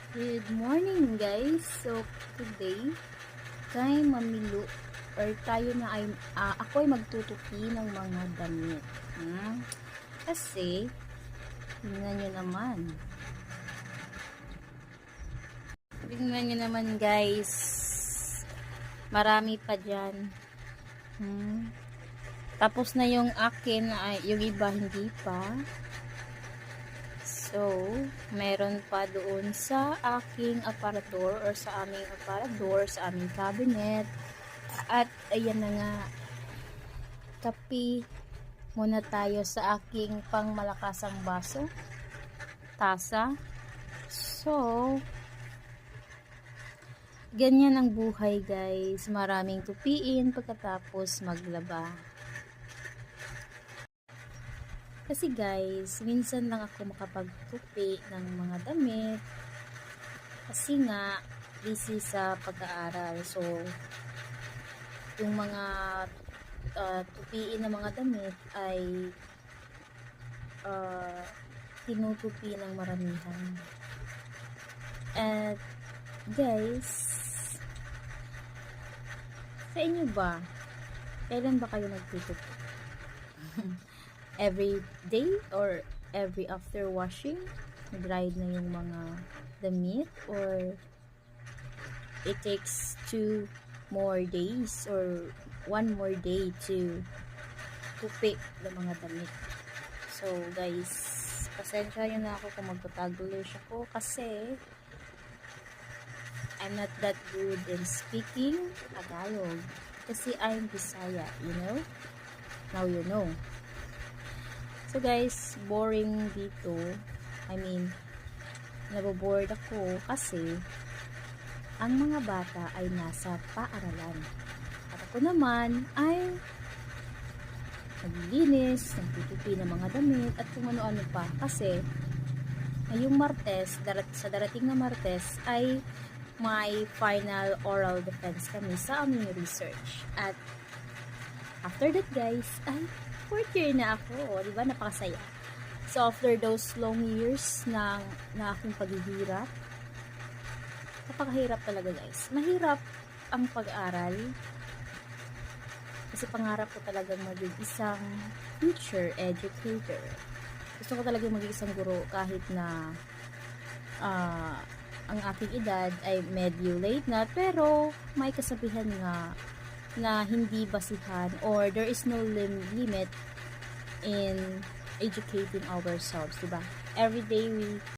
Good morning guys. So today kay mamilo or tayo na ay ako ay magtutupi ng mga damit. Kasi tingnan nyo naman. Tingnan nyo naman guys. Marami pa dyan. Tapos na yung akin, yung iba hindi pa. So, meron pa doon sa aking aparador or sa aming aparador, sa aming cabinet. At ayan na nga, kape muna tayo sa aking pangmalakasang baso, tasa. So, ganyan ang buhay guys. Maraming tupiin pagkatapos maglaba. Kasi guys, minsan lang ako makapagtupi ng mga damit. Kasi nga, busy sa pag-aaral. So, yung mga tupiin ng mga damit ay tinutupi ng maramihan. At guys, sa inyo ba? Kailan ba kayo nagtutupi? Every day or every after washing, dried na yung mga damit, or it takes 2 more days or 1 more day to tupi ng mga damit. So guys, pasensya nyo na ako kung magtataglish ako kasi I'm not that good in speaking Tagalog kasi I'm Bisaya, you know? Now you know. So guys, boring dito. I mean, nabobored ako kasi ang mga bata ay nasa paaralan. At ako naman ay naglilinis, nagtutupi ng mga damit at kung ano-ano pa. Kasi ngayong Martes, sa darating na Martes ay may final oral defense kami sa aming research. At after that guys, ay 4th year na ako, di ba? Napakasaya. So after those long years na aking paghihirap, napakahirap talaga guys. Mahirap ang pag-aral kasi pangarap ko talagang maging isang future educator. Gusto ko talagang maging isang guro kahit na ang aking edad ay medyo late na, pero may kasabihan nga na hindi basihan or there is no limit in educating ourselves, diba? Every day we